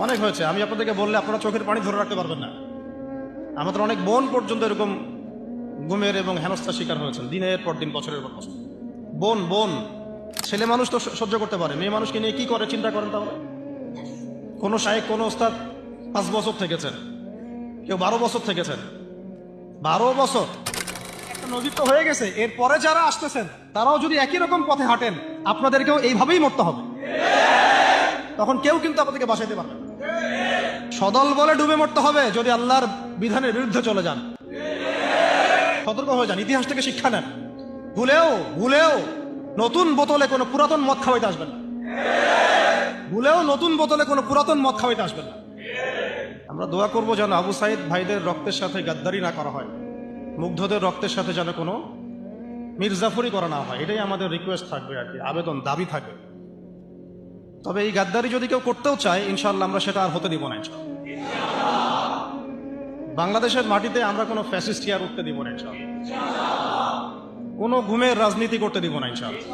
অনেক হয়েছে। আমি আপনাদেরকে বললে আপনারা চোখের পানি ধরে রাখতে পারবেন না। আমাদের অনেক বোন পর্যন্ত এরকম গুমের এবং হেনস্থার শিকার হয়েছেন দিনের পর দিন, বছরের পর বছর। বোন বোন ছেলে মানুষ তো সহ্য করতে পারে, মেয়ে মানুষকে নিয়ে কি করে চিন্তা করেন তাহলে। কোনো শায়েখ, কোনো ওস্তাদ 5 বছর থেকেছেন, কেউ 12 বছর থেকেছেন। 12 বছর একটা নজির তো হয়ে গেছে। এরপরে যারা আসতেছেন তারাও যদি একই রকম পথে হাঁটেন, আপনাদেরকেও এইভাবেই মরতে হবে। তখন কেউ কিন্তু আপনাদেরকে বাঁচাইতে পারবে না। সদল বলে ডুবে মরতে হবে যদি আল্লাহর বিধানের বিরুদ্ধে চলে যান। সতর্ক হয়ে যান, ইতিহাস থেকে শিক্ষা নেন। ভুলেও ভুলেও নতুন বোতলে কোনো পুরাতন মদ খাওয়াইতে আসবেন না। ভুলেও নতুন বোতলে কোনো পুরাতন মদ খাওয়াইতে আসবেন না। আমরা দোয়া করবো যেন আবু সাইদ ভাইদের রক্তের সাথে গাদ্দারি না করা হয়, মুগ্ধদের রক্তের সাথে যেন কোনো মির্জাফরি করা না হয়। এটাই আমাদের রিকোয়েস্ট থাকবে আর কি, আবেদন, দাবি থাকবে। তবে এই গাদ্দারি যদি কেউ করতেও চায়, ইনশাল্লাহ আমরা সেটা আর হতে দিব না। বাংলাদেশের মাটিতে আমরা কোনো ফ্যাসিস্ট আর উঠতে দিব না ইনশাল্লাহ। কোনো ঘুমের রাজনীতি করতে দিব না ইনশাল্লাহ।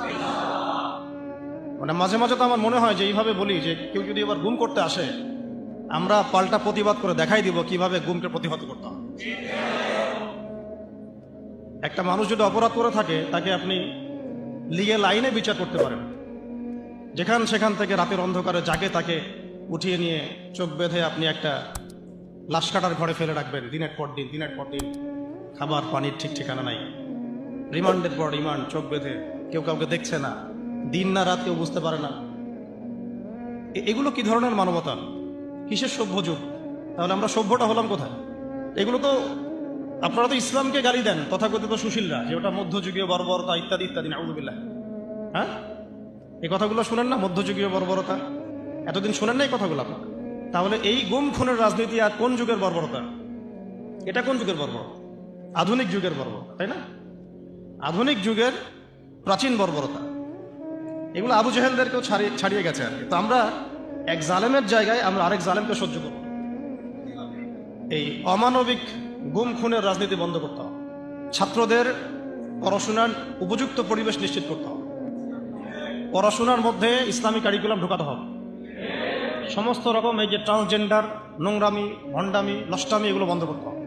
মানে মাঝে মাঝে তো আমার মনে হয় যে এইভাবে বলি যে কেউ যদি এবার গুম করতে আসে, আমরা পাল্টা প্রতিবাদ করে দেখাই দিব কিভাবে গুমকে প্রতিহত করতে হবে। একটা মানুষ যদি অপরাধ করে থাকে, তাকে আপনি লিগ্যাল আইনে বিচার করতে পারেন। যেখান সেখান থেকে রাতের অন্ধকারে জাগে তাকে উঠিয়ে নিয়ে চোখ বেঁধে আপনি একটা লাশ কাটার ঘরে ফেলে রাখবেন দিনের পর দিন, দিনের পর দিন। খাবার পানির ঠিক ঠিকানা নাই, রিমান্ডের পর রিমান্ড, চোখ বেঁধে, কেউ কাউকে দেখছে না, দিন না রাত কেউ বুঝতে পারে না। এগুলো কি ধরনের মানবতা? কিসের সভ্য যুগ? তাহলে আমরা সভ্যটা হলাম কোথায়? এগুলো তো আপনারা তো ইসলামকে গালি দেন, তথাকথিত সুশীলরা, যে ওটা মধ্যযুগীয় বর্বরতা ইত্যাদি ইত্যাদি, নাউযুবিল্লাহ। হ্যাঁ, এই কথাগুলো শুনেন না, মধ্যযুগীয় বর্বরতা? এতদিন শুনেন না এই কথাগুলো আপনারা? তাহলে এই গুম খুনের রাজনীতি আর কোন যুগের বর্বরতা? এটা কোন যুগের বর্বরতা? আধুনিক যুগের বর্বরতা, তাই না? আধুনিক যুগের প্রাচীন বর্বরতা। এগুলো আবু জেহেলদেরকেও ছাড়িয়ে গেছে আর কি। তো আমরা এক জালেমের জায়গায় আমরা আরেক জালেমকে সহ্য করব। এই অমানবিক গুম খুনের রাজনীতি বন্ধ করতে হবে। ছাত্রদের পড়াশোনার উপযুক্ত পরিবেশ নিশ্চিত করতে হবে। পড়াশোনার মধ্যে ইসলামী কারিকুলাম ঢোকাতে হবে। সমস্ত রকম এই যে ট্রান্সজেন্ডার, নোংরামি, ভণ্ডামি, নষ্টামি, এগুলো বন্ধ করতে হবে।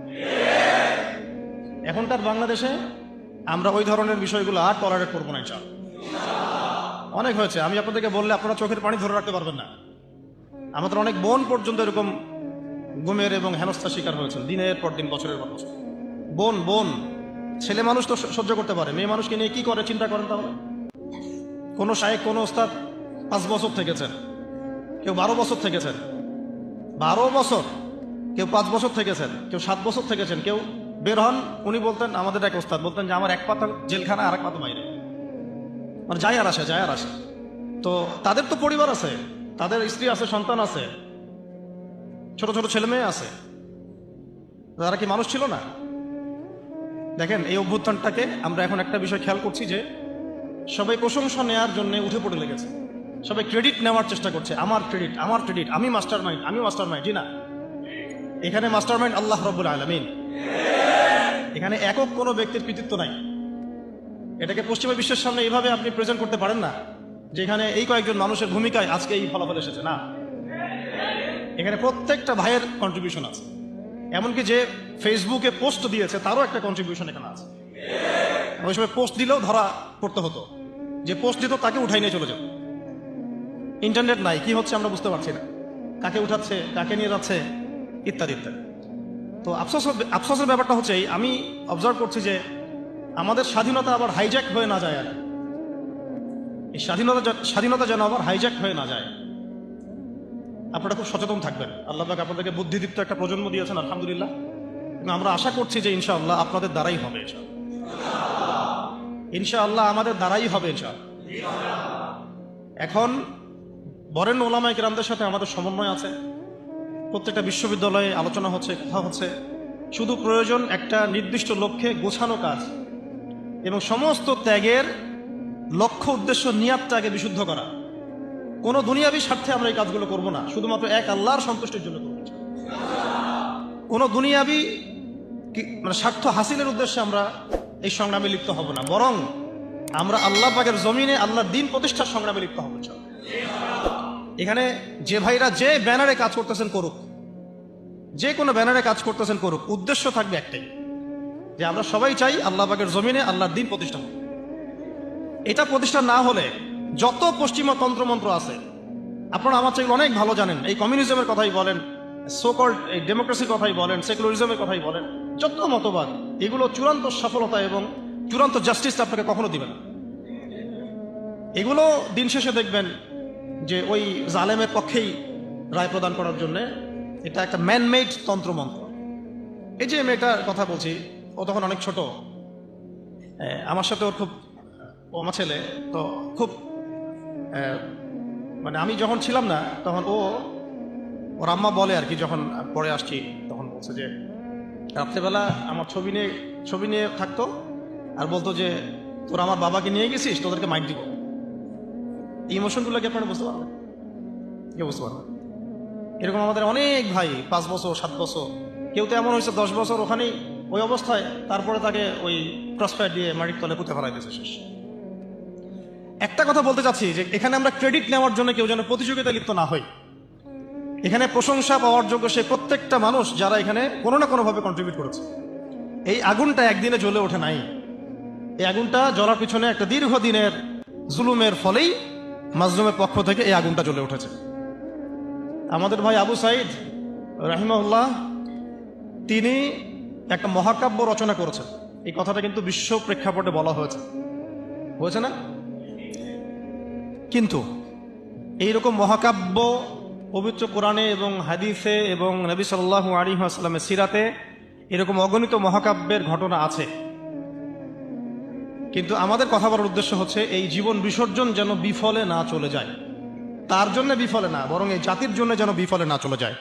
এখনকার বাংলাদেশে আমরা ওই ধরনের বিষয়গুলো আর টলারেট করবো না ইনশাআল্লাহ। অনেক হয়েছে। আমি আপনাদেরকে বললে আপনারা চোখের পানি ধরে রাখতে পারবেন না। আমাদের অনেক বোন পর্যন্ত এরকম গুমের এবং হেনস্থার শিকার হয়েছেন দিনের পর দিন, বছরের পর বছর। বোন বোন ছেলে মানুষ তো সহ্য করতে পারে, মেয়ে মানুষকে নিয়ে কি করে চিন্তা করেন তাহলে। কোনো শায়েখ, কোনো ওস্তাদ 5 বছর থেকেছেন, কেউ 12 বছর থেকেছেন। 12 বছর, কেউ 5 বছর থেকেছেন, কেউ 7 বছর থেকেছেন। কেউ বের হন, উনি বলতেন, আমাদের এক ওস্তাদ বলতেন যে আমার এক পাতা জেলখানা আর এক পাতা বাইরে, মানে যায় আর আসে, যায় আর আসে। তো তাদের তো পরিবার আছে, তাদের স্ত্রী আছে, সন্তান আছে, ছোট ছোট ছেলে মেয়ে আছে। তারা কি মানুষ ছিল না? দেখেন, এই অভ্যুত্থানটাকে আমরা এখন একটা বিষয় খেয়াল করছি যে সবাই প্রশংসা নেওয়ার জন্য উঠে পড়ে লেগেছে। সবাই ক্রেডিট নেওয়ার চেষ্টা করছে, আমার ক্রেডিট, আমার ক্রেডিট, আমি মাস্টার মাইন্ড, আমি মাস্টার মাইন্ড। জি না, এখানে মাস্টার মাইন্ড আল্লাহ রাব্বুল আলামিন। এখানে একক কোনো ব্যক্তির কৃতিত্ব নাই। এটাকে পশ্চিমা বিশ্বের সামনে এইভাবে আপনি প্রেজেন্ট করতে পারেন না যে এখানে এই কয়েকজন মানুষের ভূমিকায় আজকে এই ফলাফল এসেছে। না, এখানে প্রত্যেকটা ভাইয়ের কন্ট্রিবিউশন আছে। এমনকি যে ফেসবুকে পোস্ট দিয়েছে তারও একটা কন্ট্রিবিউশন এখানে আছে। ওই সময় পোস্ট দিলেও ধরা পড়তে হতো, যে পোস্ট দিত তাকে উঠাই নিয়ে চলে যেত। ইন্টারনেট নাই, কি হচ্ছে আমরা বুঝতে পারছি না, কাকে উঠাচ্ছে, কাকে নিয়ে যাচ্ছে, ইত্যাদি ইত্যাদি। তো আফসোসের ব্যাপারটা হচ্ছে আমি অবজার্ভ করছি যে আমাদের স্বাধীনতা আবার হাইজ্যাক হয়ে না যায়। আর এই স্বাধীনতা যেন আবার হাইজ্যাক হয়ে না যায়। আপনারা খুব সচেতন থাকবেন। আল্লাহ পাক আপনাদেরকে বুদ্ধিদীপ্ত একটা প্রজন্ম দিয়েছেন, আলহামদুলিল্লাহ। এবং আমরা আশা করছি যে ইনশাআল্লাহ আপনাদের দ্বারাই হবে। ইনশাআল্লাহ আমাদের দ্বারাই হবে ইনশাআল্লাহ। এখন বরেণ্য ওলামায়ে কেরামদের সাথে আমাদের সমন্বয় আছে। প্রত্যেকটা বিশ্ববিদ্যালয়ে আলোচনা হচ্ছে, কথা হচ্ছে। শুধু প্রয়োজন একটা নির্দিষ্ট লক্ষ্যে গোছানো কাজ এবং সমস্ত ত্যাগের লক্ষ্য, উদ্দেশ্য, নিয়াতটাকে বিশুদ্ধ করা। কোনো দুনিয়াবি স্বার্থে আমরা এই কাজগুলো করব না, শুধুমাত্র এক আল্লাহর সন্তুষ্টির জন্য করব। কোনো দুনিয়াবি মানে স্বার্থ হাসিলের উদ্দেশ্যে আমরা এই সংগ্রামে লিপ্ত হব না, বরং আমরা আল্লাহ পাকের জমিনে আল্লাহর দ্বীন প্রতিষ্ঠার সংগ্রামে লিপ্ত হব। এখানে যে ভাইরা যে ব্যানারে কাজ করতেছেন করুক, যে কোনো ব্যানারে কাজ করতেছেন করুক, উদ্দেশ্য থাকবে একটাই, যে আমরা সবাই চাই আল্লাহ পাকের জমিনে আল্লাহর দিন প্রতিষ্ঠা হোক। এটা প্রতিষ্ঠা না হলে যত পশ্চিমা তন্ত্রমন্ত্র আছে, আপনারা আমার চেয়ে অনেক ভালো জানেন, এই কমিউনিজমের কথাই বলেন, সোকল্ড এই ডেমোক্রেসির কথাই বলেন, সেকুলারিজমের কথাই বলেন, যত মতবাদ, এগুলো চূড়ান্ত সফলতা এবং চূড়ান্ত জাস্টিস আপনাকে কখনো দিবে না। এগুলো দিন শেষে দেখবেন যে ওই জালেমের পক্ষেই রায় প্রদান করার জন্য এটা একটা ম্যানমেড তন্ত্রমন্ত্র। এই যে মেয়েটার কথা বলছি, ও তখন অনেক ছোট, আমার সাথে ওর খুব, ও আমার ছেলে তো খুব, মানে আমি যখন ছিলাম না তখন ওর আম্মা বলে আর কি, যখন পরে আসছি তখন বলছে যে রাত্রেবেলা আমার ছবি নিয়ে থাকতো আর বলতো যে তোরা আমার বাবাকে নিয়ে গেছিস, তোদেরকে মাইক দিব। এই ইমোশনগুলো কি আপনারা বুঝতে পারবেন? কেউ বুঝতে পারবেন? এরকম আমাদের অনেক ভাই 5 বছর 7 বছর, কেউ তো এমন হয়েছে 10 বছর ওখানেই ওই অবস্থায়, তারপরে তাকে ওই ক্রসফায়ার দিয়ে মাটির তলে পুঁতে ফেলাই দিয়েছে, শেষ। একটা কথা বলতে চাচ্ছি যে এখানে আমরা ক্রেডিট নেওয়ার জন্য কেউ যেন প্রতিযোগিতায় লিপ্ত না হই। এখানে প্রশংসা পাওয়ার যোগ্য সেই প্রত্যেকটা মানুষ যারা এখানে কোনো না কোনোভাবে কন্ট্রিবিউট করেছে। এই আগুনটা একদিনে জ্বলে ওঠে নাই, এই আগুনটা জ্বলার পিছনে একটা দীর্ঘদিনের জুলুমের ফলেই মাজলুমের পক্ষ থেকে এই আগুনটা জ্বলে উঠেছে। আমাদের ভাই আবু সাইদ রাহিমাহুল্লাহ, তিনি একটা মহাকাব্য রচনা করেছেন। এই কথাটা কিন্তু বিশ্ব প্রেক্ষাপটে বলা হয়েছে না? কিন্তু এইরকম মহাকাব্য পবিত্র কোরআনে এবং হাদিসে এবং নবী সাল্লাল্লাহু আলাইহি ওয়াসাল্লামের সিরাতে এরকম অগণিত মহাকাব্যের ঘটনা আছে। কিন্তু আমাদের কথা বলার উদ্দেশ্য হচ্ছে এই জীবন বিসর্জন যেন বিফলে না চলে যায়, তার জন্য বিফলে না, বরং এই জাতির জন্য যেন বিফলে না চলে যায়।